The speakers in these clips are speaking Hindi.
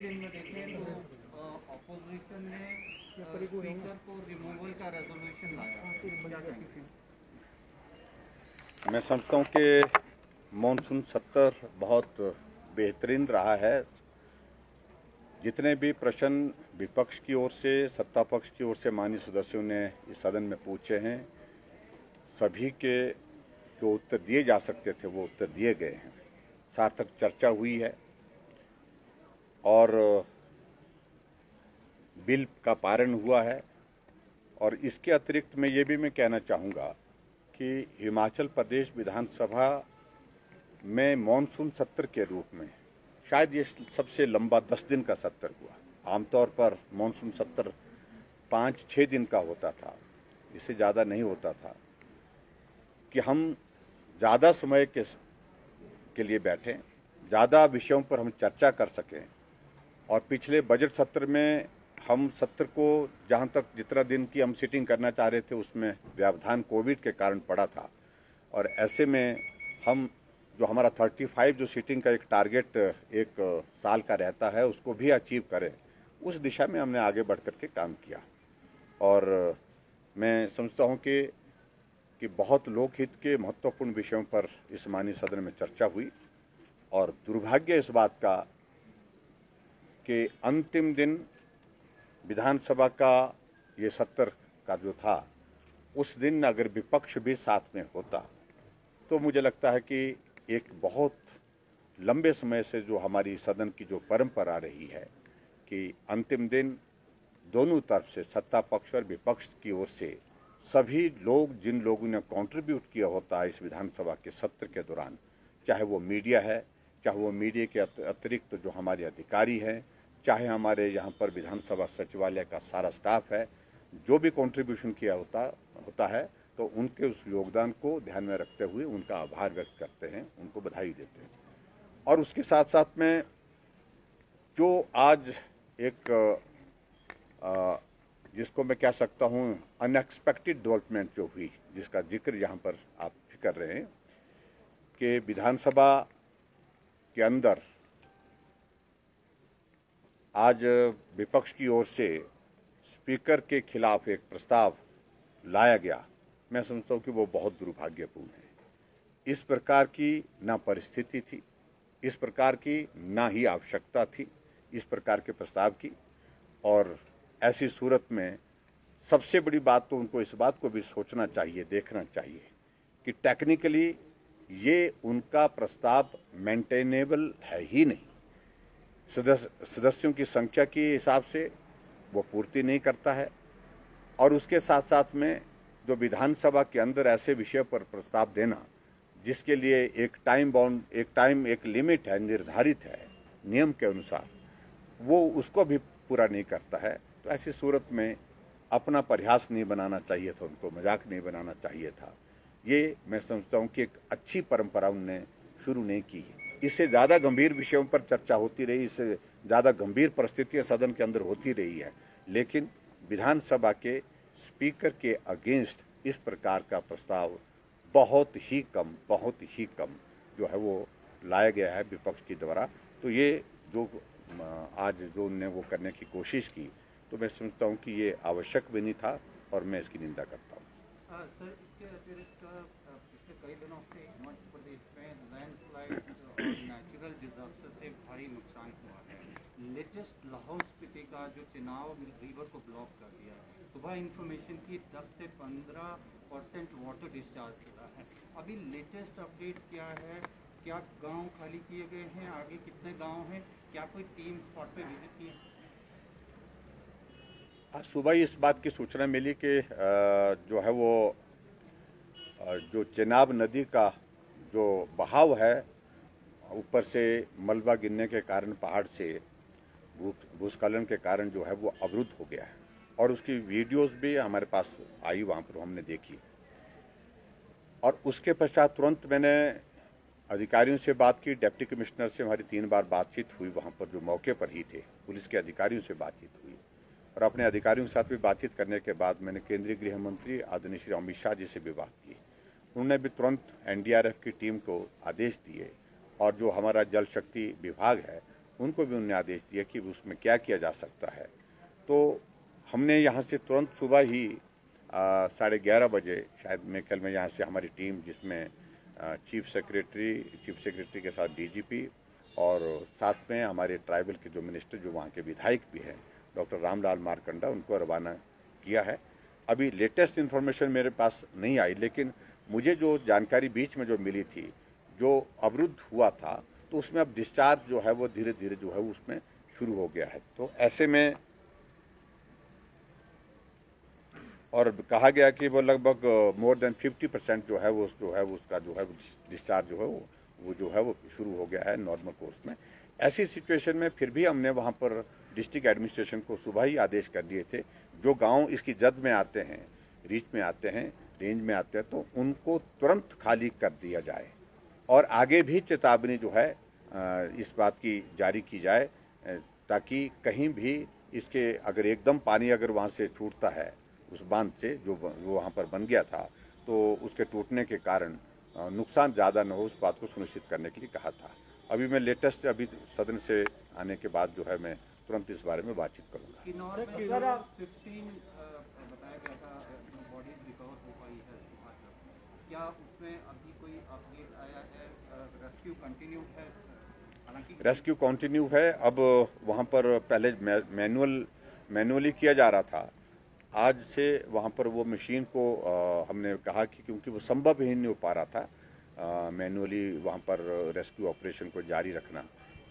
दिन में देखें तो ऑपोजिशन ने स्पीकर को रिमूवल का रेजोल्यूशन लाया। मैं समझता हूँ कि मॉनसून सत्र बहुत बेहतरीन रहा है। जितने भी प्रश्न विपक्ष की ओर से, सत्ता पक्ष की ओर से माननीय सदस्यों ने इस सदन में पूछे हैं, सभी के जो उत्तर दिए जा सकते थे वो उत्तर दिए गए हैं। सार्थक चर्चा हुई है और बिल का पारण हुआ है। और इसके अतिरिक्त मैं ये भी कहना चाहूँगा कि हिमाचल प्रदेश विधानसभा में मॉनसून सत्र के रूप में शायद ये सबसे लंबा 10 दिन का सत्र हुआ। आमतौर पर मॉनसून सत्र 5-6 दिन का होता था, इससे ज़्यादा नहीं होता था कि हम ज़्यादा समय के लिए बैठें, ज़्यादा विषयों पर हम चर्चा कर सकें। और पिछले बजट सत्र में हम सत्र को जहाँ तक जितना दिन की हम सीटिंग करना चाह रहे थे उसमें व्यवधान कोविड के कारण पड़ा था। और ऐसे में हम जो हमारा 35 जो सीटिंग का एक टारगेट एक साल का रहता है उसको भी अचीव करें, उस दिशा में हमने आगे बढ़ कर के काम किया। और मैं समझता हूँ कि बहुत लोकहित के महत्वपूर्ण विषयों पर इस माननीय सदन में चर्चा हुई। और दुर्भाग्य इस बात का कि अंतिम दिन विधानसभा का ये सत्र का जो था, उस दिन अगर विपक्ष भी साथ में होता तो मुझे लगता है कि एक बहुत लंबे समय से जो हमारी सदन की जो परंपरा रही है कि अंतिम दिन दोनों तरफ से, सत्ता पक्ष और विपक्ष की ओर से, सभी लोग जिन लोगों ने कंट्रीब्यूट किया होता है इस विधानसभा के सत्र के दौरान, चाहे वो मीडिया है, चाहे वो मीडिया के अतिरिक्त जो हमारे अधिकारी हैं, चाहे हमारे यहाँ पर विधानसभा सचिवालय का सारा स्टाफ है, जो भी कंट्रीब्यूशन किया होता है तो उनके उस योगदान को ध्यान में रखते हुए उनका आभार व्यक्त करते हैं, उनको बधाई देते हैं। और उसके साथ साथ में जो आज एक जिसको मैं कह सकता हूँ अनएक्सपेक्टेड डेवलपमेंट जो हुई, जिसका जिक्र यहाँ पर आप भी कर रहे हैं कि विधानसभा के अंदर आज विपक्ष की ओर से स्पीकर के खिलाफ एक प्रस्ताव लाया गया। मैं समझता हूँ कि वो बहुत दुर्भाग्यपूर्ण है। इस प्रकार की ना परिस्थिति थी, इस प्रकार की ना ही आवश्यकता थी इस प्रकार के प्रस्ताव की। और ऐसी सूरत में सबसे बड़ी बात तो उनको इस बात को भी सोचना चाहिए, देखना चाहिए कि टेक्निकली ये उनका प्रस्ताव मेंटेनेबल है ही नहीं। सदस्यों की संख्या के हिसाब से वो पूर्ति नहीं करता है। और उसके साथ साथ में जो विधानसभा के अंदर ऐसे विषय पर प्रस्ताव देना जिसके लिए एक टाइम एक लिमिट है, निर्धारित है नियम के अनुसार, वो उसको भी पूरा नहीं करता है। तो ऐसी सूरत में अपना प्रयास नहीं बनाना चाहिए था, उनको मजाक नहीं बनाना चाहिए था। ये मैं समझता हूँ कि एक अच्छी परंपरा उनने शुरू नहीं की है। इससे ज़्यादा गंभीर विषयों पर चर्चा होती रही, इससे ज़्यादा गंभीर परिस्थितियाँ सदन के अंदर होती रही है, लेकिन विधानसभा के स्पीकर के अगेंस्ट इस प्रकार का प्रस्ताव बहुत ही कम जो है वो लाया गया है विपक्ष के द्वारा। तो ये जो आज जो उन्होंने वो करने की कोशिश की, तो मैं समझता हूँ कि ये आवश्यक भी नहीं था और मैं इसकी निंदा करता हूँ। सर, इसके अतिरिक्त पिछले कई दिनों से हिमाचल प्रदेश में लैंडस्लाइड और नेचुरल डिजास्टर से भारी नुकसान हुआ है। लेटेस्ट लाहौल स्पीति का जो चुनाव रिवर को ब्लॉक कर दिया, सुबह इंफॉर्मेशन की 10 से 15% वाटर डिस्चार्ज हुआ है। अभी लेटेस्ट अपडेट क्या है? क्या गांव खाली किए गए हैं? आगे कितने गांव हैं? क्या कोई टीम स्पॉट पे विजिट की? आज सुबह इस बात की सूचना मिली कि जो है वो जो चेनाब नदी का जो बहाव है, ऊपर से मलबा गिरने के कारण पहाड़ से भूस्खलन के कारण जो है वो अवरुद्ध हो गया है। और उसकी वीडियोस भी हमारे पास आई, वहाँ पर हमने देखी। और उसके पश्चात तुरंत मैंने अधिकारियों से बात की, डिप्टी कमिश्नर से हमारी 3 बार बातचीत हुई, वहाँ पर जो मौके पर ही थे, पुलिस के अधिकारियों से बातचीत हुई। और अपने अधिकारियों के साथ भी बातचीत करने के बाद मैंने केंद्रीय गृह मंत्री आदरणीय श्री अमित शाह जी से भी बात की। उन्होंने भी तुरंत एनडीआरएफ की टीम को आदेश दिए और जो हमारा जल शक्ति विभाग है उनको भी उन्होंने आदेश दिया कि उसमें क्या किया जा सकता है। तो हमने यहाँ से तुरंत सुबह ही 11:30 बजे शायद मेरे ख्याल में यहाँ से हमारी टीम, जिसमें चीफ सेक्रेटरी के साथ डीजीपी और साथ में हमारे ट्राइबल के जो मिनिस्टर, जो वहाँ के विधायक भी हैं, डॉक्टर रामलाल मारकंडा, उनको रवाना किया है। अभी लेटेस्ट इन्फॉर्मेशन मेरे पास नहीं आई, लेकिन मुझे जो जानकारी बीच में जो मिली थी, जो अवरुद्ध हुआ था, तो उसमें अब डिस्चार्ज जो है वो धीरे धीरे जो है उसमें शुरू हो गया है। तो ऐसे में और कहा गया कि वो लगभग मोर देन 50% जो है वो उसका जो है डिस्चार्ज जो है वो जो है वो शुरू हो गया है नॉर्मल कोर्स में। ऐसी सिचुएशन में फिर भी हमने वहाँ पर डिस्ट्रिक्ट एडमिनिस्ट्रेशन को सुबह ही आदेश कर दिए थे, जो गांव इसकी जद में आते हैं, रीच में आते हैं, रेंज में आते हैं, तो उनको तुरंत खाली कर दिया जाए और आगे भी चेतावनी जो है इस बात की जारी की जाए, ताकि कहीं भी इसके अगर एकदम पानी अगर वहाँ से छूटता है उस बांध से जो वहाँ पर बन गया था, तो उसके टूटने के कारण नुकसान ज़्यादा न हो, उस बात को सुनिश्चित करने के लिए कहा था। अभी मैं लेटेस्ट अभी सदन से आने के बाद जो है मैं तुरंत इस बारे में बातचीत करूँगा। 15 बताया गया था बॉडीज रिकवर हो पाई है, क्या उसमें अभी कोई अपडेट आया है? रेस्क्यू कंटिन्यू है? हालांकि रेस्क्यू कंटिन्यू है। अब वहाँ पर पहले मैनुअली किया जा रहा था, आज से वहाँ पर वो मशीन को हमने कहा कि क्योंकि वो संभव ही नहीं हो पा रहा था मैनुअली वहाँ पर रेस्क्यू ऑपरेशन को जारी रखना,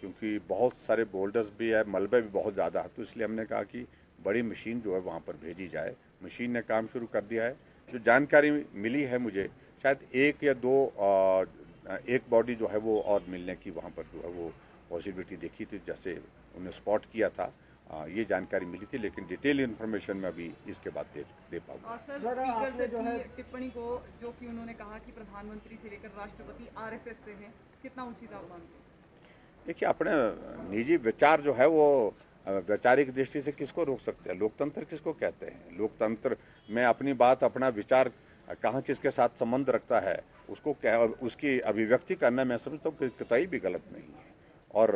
क्योंकि बहुत सारे बोल्डर्स भी है, मलबे भी बहुत ज़्यादा है, तो इसलिए हमने कहा कि बड़ी मशीन जो है वहाँ पर भेजी जाए। मशीन ने काम शुरू कर दिया है। जो जानकारी मिली है मुझे, शायद एक या दो एक बॉडी जो है वो और मिलने की वहाँ पर जो है वो पॉसिबिलिटी देखी थी, जैसे उन्हें स्पॉट किया था, ये जानकारी मिली थी, लेकिन डिटेल इन्फॉर्मेशन में अभी इसके बाद दे पाऊंगा। सर, स्पीकर की टिप्पणी को जो कि उन्होंने कहा कि प्रधानमंत्री से लेकर राष्ट्रपति आरएसएस से हैं, कितना उचित आप मानते हैं? देखिए, अपने निजी विचार जो है वो वैचारिक दृष्टि से किसको रोक सकते हैं? लोकतंत्र किसको कहते हैं? लोकतंत्र में अपनी बात, अपना विचार कहाँ किसके साथ संबंध रखता है, उसको क्या, उसकी अभिव्यक्ति करना मैं समझता हूँ कि कतई भी गलत नहीं है। और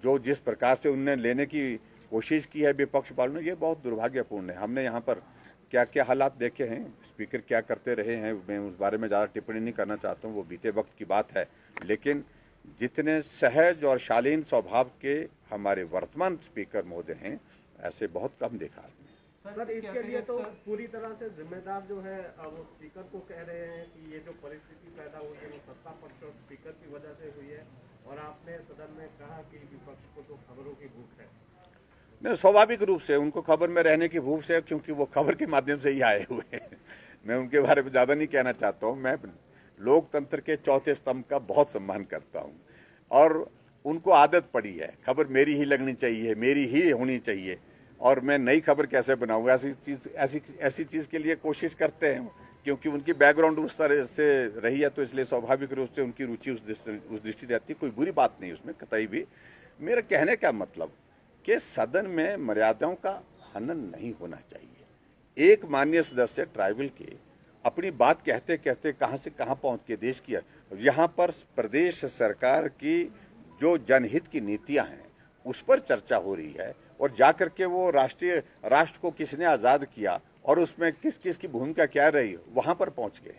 जो जिस प्रकार से उनने लेने की कोशिश की है विपक्ष वालों ने, ये बहुत दुर्भाग्यपूर्ण है। हमने यहाँ पर क्या क्या हालात देखे हैं, स्पीकर क्या करते रहे हैं, मैं उस बारे में ज़्यादा टिप्पणी नहीं करना चाहता हूँ, वो बीते वक्त की बात है। लेकिन जितने सहज और शालीन स्वभाव के हमारे वर्तमान स्पीकर महोदय हैं, ऐसे बहुत कम देखा आपने। सर, इसके लिए तो पूरी तरह से जिम्मेदार जो है वो स्पीकर को कह रहे हैं कि ये जो परिस्थिति पैदा हुई है वो सत्ता पक्ष और स्पीकर की वजह से हुई है, और आपने सदन में कहा कि विपक्ष को तो खबरों की भूख है। नहीं, स्वाभाविक रूप से उनको खबर में रहने की भूख से, क्योंकि वो खबर के माध्यम से ही आए हुए हैं। मैं उनके बारे में ज़्यादा नहीं कहना चाहता हूँ। मैं लोकतंत्र के चौथे स्तंभ का बहुत सम्मान करता हूँ, और उनको आदत पड़ी है खबर मेरी ही लगनी चाहिए, मेरी ही होनी चाहिए, और मैं नई खबर कैसे बनाऊँ, ऐसी चीज़ के लिए कोशिश करते हैं, क्योंकि उनकी बैकग्राउंड उस तरह से रही है, तो इसलिए स्वाभाविक रूप से उनकी रुचि उस दृष्टि रहती है। कोई बुरी बात नहीं उसमें कतई भी। मेरा कहने का मतलब कि सदन में मर्यादाओं का हनन नहीं होना चाहिए। एक माननीय सदस्य ट्राइबल के अपनी बात कहते कहते कहाँ से कहाँ पहुँच के देश की, यहाँ पर प्रदेश सरकार की जो जनहित की नीतियाँ हैं उस पर चर्चा हो रही है, और जाकर के वो राष्ट्र को किसने आज़ाद किया और उसमें किस किस की भूमिका क्या रही, वहाँ पर पहुँच गए।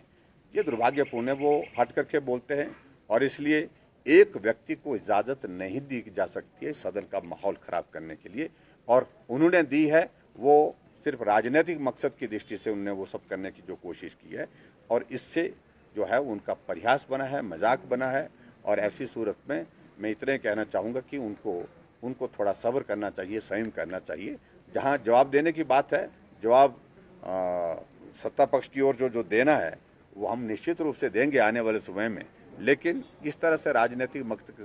ये दुर्भाग्यपूर्ण है। वो हट करके बोलते हैं, और इसलिए एक व्यक्ति को इजाज़त नहीं दी जा सकती है सदन का माहौल खराब करने के लिए, और उन्होंने दी है वो सिर्फ राजनीतिक मकसद की दृष्टि से उन्होंने वो सब करने की जो कोशिश की है, और इससे जो है उनका परिहास बना है, मजाक बना है। और ऐसी सूरत में मैं इतने कहना चाहूँगा कि उनको थोड़ा सब्र करना चाहिए, संयम करना चाहिए। जहाँ जवाब देने की बात है, जवाब सत्ता पक्ष की ओर जो देना है वो हम निश्चित रूप से देंगे आने वाले समय में, लेकिन इस तरह से राजनीतिक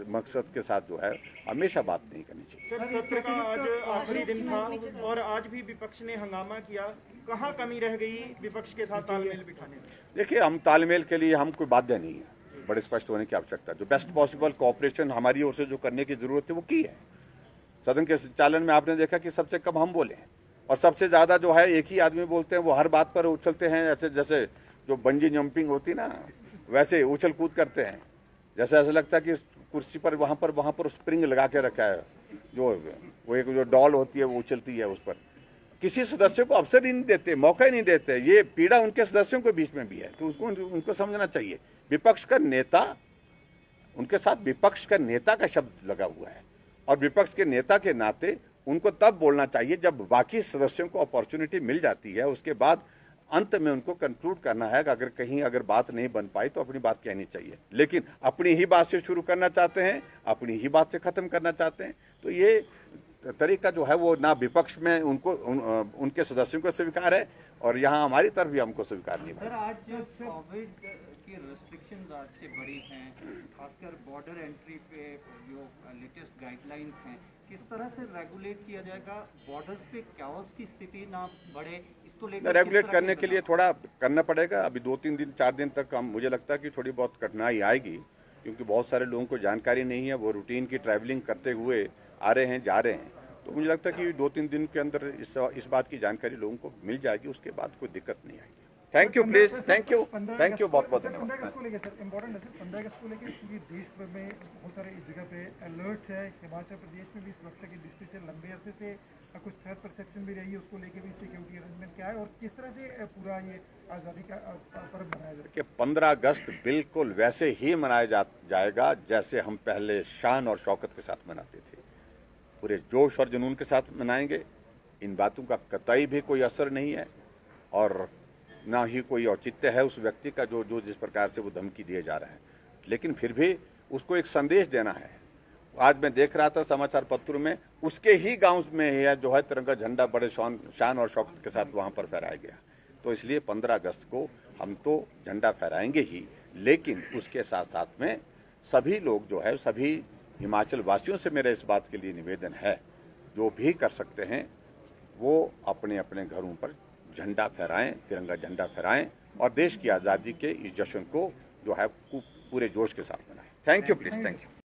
मकसद के साथ जो है हमेशा बात नहीं करनी चाहिए। सर, सत्र का आज आखिरी दिन था और आज भी विपक्ष ने हंगामा किया, कहाँ कमी रह गई विपक्ष के साथ तालमेल बिठाने में? देखिए, हम तालमेल के लिए हम कोई बाध्य नहीं है, बड़े स्पष्ट होने की आवश्यकता। जो बेस्ट पॉसिबल कोऑपरेशन हमारी ओर से जो करने की जरूरत है वो की है। सदन के संचालन में आपने देखा कि सबसे कम हम बोले हैं, और सबसे ज्यादा जो है एक ही आदमी बोलते हैं, वो हर बात पर उछलते हैं, ऐसे जैसे जो बंजी जंपिंग होती ना वैसे उछल कूद करते हैं, जैसे ऐसा लगता है कि कुर्सी पर वहाँ पर स्प्रिंग लगा के रखा है, वो एक जो डॉल होती है वो उछलती है उस पर। किसी सदस्य को अवसर ही नहीं देते, मौका ही नहीं देते। ये पीड़ा उनके सदस्यों के बीच में भी है, तो उनको समझना चाहिए। विपक्ष का नेता, उनके साथ विपक्ष का नेता का शब्द लगा हुआ है, और विपक्ष के नेता के नाते उनको तब बोलना चाहिए जब बाकी सदस्यों को अपॉर्चुनिटी मिल जाती है। उसके बाद अंत में उनको कंक्लूड करना है कि अगर बात नहीं बन पाई तो अपनी बात कहनी चाहिए। लेकिन अपनी ही बात से शुरू करना चाहते हैं, अपनी ही बात से खत्म करना चाहते हैं, तो ये तरीका जो है वो ना विपक्ष में उनके सदस्यों को स्वीकार है, और यहाँ हमारी तरफ भी हमको स्वीकार नहीं है। सर, आज जो कोविड की रेस्ट्रिक्शंस आज से बड़ी हैं, खासकर बॉर्डर एंट्री पे जो लेटेस्ट गाइडलाइंस हैं, किस तरह से रेगुलेट किया जाएगा, बॉर्डर्स पे कैओस की स्थिति ना बढ़े, इसको लेकर रेगुलेट करने के लिए थोड़ा करना पड़ेगा। अभी 2-3 दिन 4 दिन तक मुझे लगता है कि थोड़ी बहुत कठिनाई आएगी, क्योंकि बहुत सारे लोगों को जानकारी नहीं है। वो रूटीन की ट्रैवलिंग करते हुए आ रहे हैं, जा रहे हैं, तो मुझे लगता है कि 2-3 दिन के अंदर इस बात की जानकारी लोगों को मिल जाएगी, उसके बाद कोई दिक्कत नहीं आएगी। Thank you, please, thank you, बहुत बहुत धन्यवाद। 15 अगस्त को लेकर सर इम्पोर्टेंट है सर, 15 अगस्त को लेकर पूरी देश भर में बहुत सारे जगह पे अलर्ट है। हिमाचल प्रदेश में भी सुरक्षा की दृष्टि से लंबे अरसे से कुछ थ्रेट परसेप्शन भी रही है, उसको लेकर भी सिक्योरिटी अरेंजमेंट क्या है और किस तरह से पूरा ये आज़ादी का पर्व मनाया जाए? कि 15 अगस्त बिल्कुल वैसे ही मनाया जाएगा जैसे हम पहले शान और शौकत के साथ मनाते थे। पूरे जोश और जुनून के साथ मनाएंगे। इन बातों का कतई भी कोई असर नहीं है, और ना ही कोई औचित्य है उस व्यक्ति का जो जिस प्रकार से वो धमकी दिए जा रहे हैं। लेकिन फिर भी उसको एक संदेश देना है। आज मैं देख रहा था समाचार पत्रों में, उसके ही गांव में है जो है तिरंगा झंडा बड़े शान और शौकत के साथ वहां पर फहराया गया। तो इसलिए 15 अगस्त को हम तो झंडा फहराएंगे ही, लेकिन उसके साथ साथ में सभी लोग जो है, सभी हिमाचल वासियों से मेरा इस बात के लिए निवेदन है, जो भी कर सकते हैं वो अपने अपने घरों पर झंडा फहराएं, तिरंगा झंडा फहराएं, और देश की आज़ादी के इस जश्न को जो है पूरे जोश के साथ मनाएं। Thank you, please, thank you.